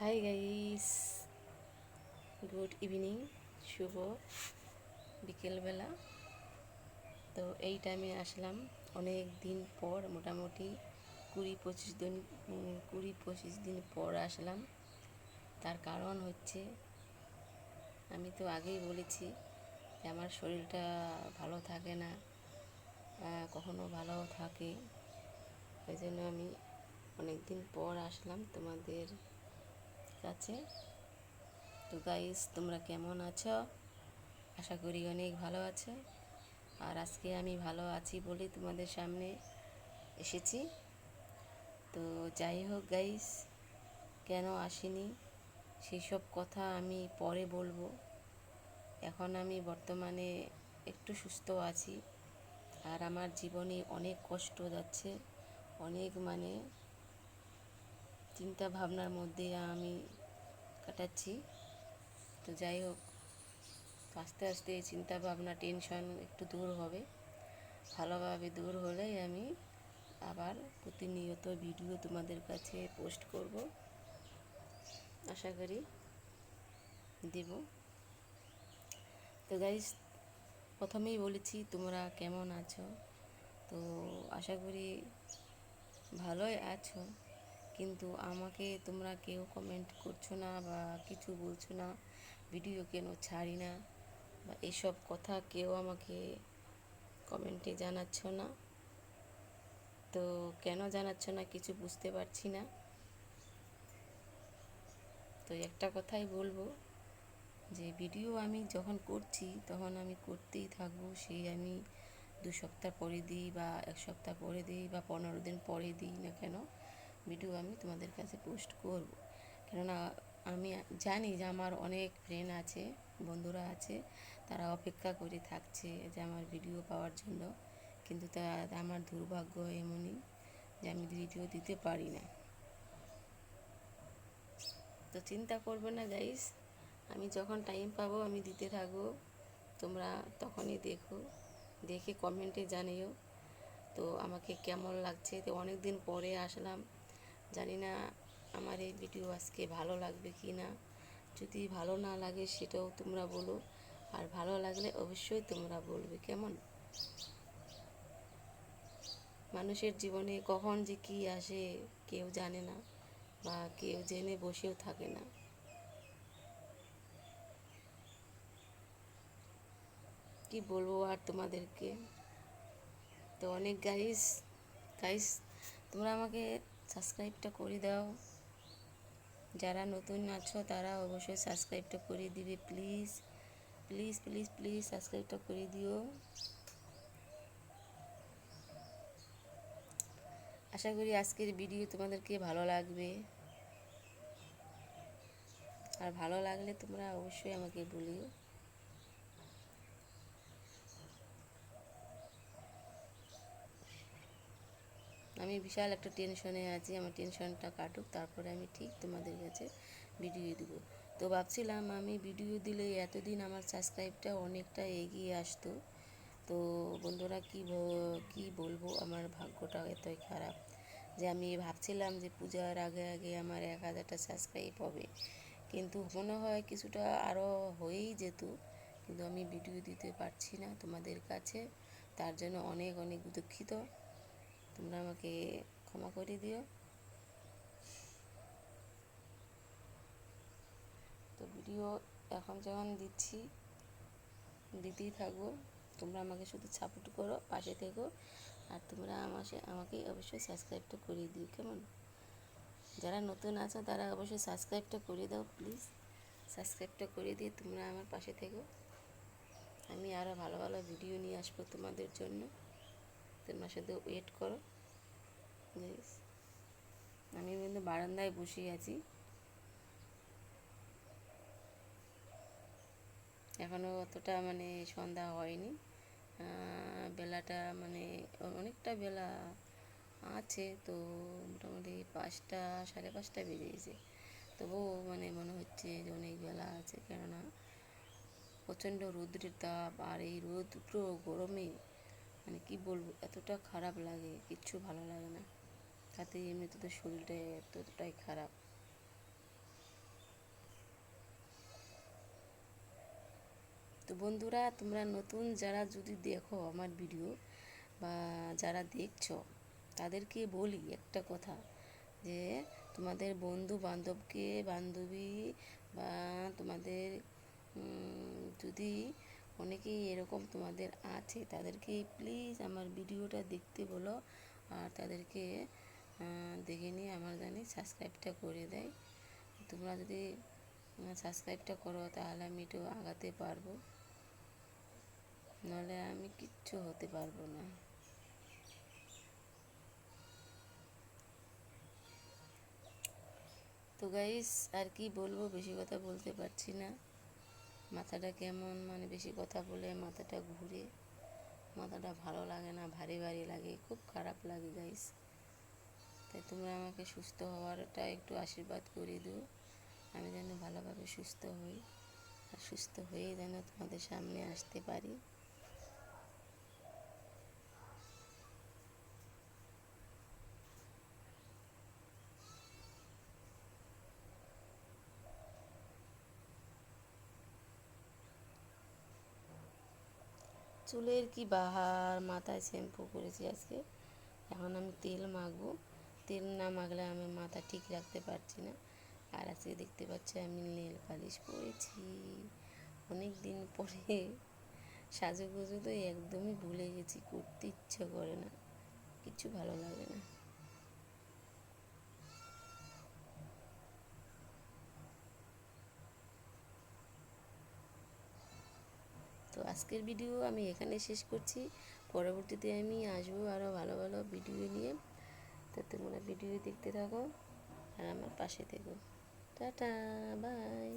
Hi guys, good evening, শুভ বিকেলবেলা। তো এই টাইমে আসলাম অনেক দিন পর, মোটামুটি 20-25 দিন পর আসলাম। তার কারণ হচ্ছে, আমি তো আগেই বলেছি যে আমার শরীরটা ভালো থাকে না, কখনো ভালো থাকে। ওই জন্য আমি অনেক দিন পর আসলাম তোমাদের কাছে। তো গাইস, তোমরা কেমন আছো? আশা করি অনেক ভালো আছে। আর আজকে আমি ভালো আছি বলে তোমাদের সামনে এসেছি। তো যাই হোক গাইস, কেন আসিনি সেই সব কথা আমি পরে বলবো। এখন আমি বর্তমানে একটু সুস্থ আছি, আর আমার জীবনে অনেক কষ্ট যাচ্ছে, অনেক চিন্তা ভাবনার মধ্যে আমি কাটাচ্ছি। তো যাই হোক, আস্তে আস্তে চিন্তা ভাবনা, টেনশন একটু দূর হবে। ভালোভাবে দূর হলেই আমি আবার প্রতিনিয়ত ভিডিও তোমাদের কাছে পোস্ট করব, আশা করি দেব। তো গাইস, প্রথমেই বলেছি তোমরা কেমন আছো। তো আশা করি ভালোই আছো, কিন্তু আমাকে তোমরা কেউ কমেন্ট করছো না বা কিছু বলছো না, ভিডিও কেন ছাড়ি না বা এসব কথা কেউ আমাকে কমেন্টে জানাচ্ছ না। তো কেন জানাচ্ছ না কিছু বুঝতে পারছি না। তো একটা কথাই বলবো, যে ভিডিও আমি যখন করছি তখন আমি করতেই থাকবো। সেই আমি 2 সপ্তাহ পরে দিই বা 1 সপ্তাহ পরে দিই বা 15 দিন পরে দিই না কেন, ভিডিও আমি তোমাদের কাছে পোস্ট করব। কেননা আমি জানি যে আমার অনেক ফ্রেন্ড আছে, বন্ধুরা আছে, তারা অপেক্ষা করে থাকছে যে আমার ভিডিও পাওয়ার জন্য। কিন্তু তা আমার দুর্ভাগ্য এমনই যে আমি ভিডিও দিতে পারি না। তো চিন্তা করবে না গাইস, আমি যখন টাইম পাবো আমি দিতে থাকবো। তোমরা তখনই দেখো, দেখে কমেন্টে জানিও তো আমাকে কেমন লাগছে। তো অনেক দিন পরে আসলাম, জানি না আমার এই ভিডিও আজকে ভালো লাগবে কি না। যদি ভালো না লাগে সেটাও তোমরা বলো, আর ভালো লাগলে অবশ্যই তোমরা বলবে। কেমন, মানুষের জীবনে কখন যে কী আসে কেউ জানে না, বা কেউ জেনে বসেও থাকে না। কি বলবো আর তোমাদেরকে। তো অনেক গাইস গাইস তোমরা আমাকে সাবস্ক্রাইবটা করে দাও। যারা নতুন আছো তারা অবশ্যই সাবস্ক্রাইবটা করে দিবে, প্লিজ প্লিজ প্লিজ প্লিজ সাবস্ক্রাইবটা করে দিও। আশা করি আজকের ভিডিও তোমাদেরকে ভালো লাগবে, আর ভালো লাগলে তোমরা অবশ্যই আমাকে বলিও। আমি বিশাল একটা টেনশনে আছি, আমার টেনশনটা কাটুক, তারপরে আমি ঠিক তোমাদের কাছে ভিডিও দিব। তো ভাবছিলাম আমি ভিডিও দিলে এতদিন আমার সাবস্ক্রাইবটা অনেকটা এগিয়ে আসতো। তো বন্ধুরা, কি বলবো, আমার ভাগ্যটা এতই খারাপ যে আমি ভাবছিলাম যে পূজার আগে আগে আমার 1000টা সাবস্ক্রাইব হবে, কিন্তু মনে হয় কিছুটা আরও হয়েই যেত। কিন্তু আমি ভিডিও দিতে পারছি না তোমাদের কাছে, তার জন্য অনেক অনেক দুঃখিত। তোমরা আমাকে ক্ষমা করে দিও। তো ভিডিও এখন যখন দিচ্ছি, দিতেই থাকবো। তোমরা আমাকে শুধু সাপোর্ট করো, পাশে থেকো, আর তোমরা আমাকে অবশ্যই সাবস্ক্রাইবটা করে দিও। কেমন, যারা নতুন আছো তারা অবশ্যই সাবস্ক্রাইবটা করে দাও, প্লিজ সাবস্ক্রাইবটা করে দিয়ে তোমরা আমার পাশে থেকো। আমি আরও ভালো ভালো ভিডিও নিয়ে আসবো তোমাদের জন্য, তোমরা শুধু ওয়েট করো গাইস। আমি কিন্তু বারান্দায় বসে আছি, এখনও অতটা সন্ধ্যা হয়নি। বেলাটা অনেকটা বেলা আছে, তো মোটামুটি 5টা 5:30 বেজে গেছে। তবুও মনে হচ্ছে যে অনেক বেলা আছে, কেননা প্রচণ্ড রৌদ্রের তাপ, আর এই রৌদ্র গরমে কি বলবো, এতটা খারাপ লাগে, কিচ্ছু ভালো লাগে না। তাতে এমনিতে তো শরীরটা এতটাই খারাপ। তো বন্ধুরা, তোমরা নতুন যারা যদি দেখো আমার ভিডিও বা যারা দেখছো, তাদেরকে বলি একটা কথা, যে তোমাদের বন্ধু বান্ধবকে বান্ধবী বা তোমাদের যদি অনেকেই এরকম তোমাদের আছে, তাদেরকে প্লিজ আমার ভিডিওটা দেখতে বলো, আর তাদেরকে দেখে নিয়ে আমার জানি সাবস্ক্রাইবটা করে দেয়। তোমরা যদি সাবস্ক্রাইবটা করো তাহলে আমি একটু আগাতে পারবো, নাহলে আমি কিচ্ছু হতে পারবো না। তো গাইস, আর কি বলবো, বেশি কথা বলতে পারছি না। মাথাটা কেমন, মানে বেশি কথা বলে মাথাটা ঘুরে, মাথাটা ভালো লাগে না, ভারী ভারী লাগে, খুব খারাপ লাগে গাইস। তাই তোমরা আমাকে সুস্থ হওয়ারটা একটু আশীর্বাদ করে দিও, আমি যেন ভালোভাবে সুস্থ হই, আর সুস্থ হয়ে যেন তোমাদের সামনে আসতে পারি। চুলের কি বাহার, মাথায় শ্যাম্পু করেছি আজকে, এখন আমি তেল মাখবো। তেল না মাখলে আমি মাথা ঠিক রাখতে পারছি না। আর আজকে দেখতে পাচ্ছি আমি নেল পালিশ পরেছি, অনেক দিন পরে। সাজুগুজু তো একদমই ভুলে গেছি, করতে ইচ্ছা করে না, কিছু ভালো লাগে না। তো আজকের ভিডিও আমি এখানে শেষ করছি, পরবর্তীতে আমি আসবো আরও ভালো ভালো ভিডিও নিয়ে। তো তোমরা ভিডিও দেখতে থাকো আর আমার পাশে থেকো। Tata, by.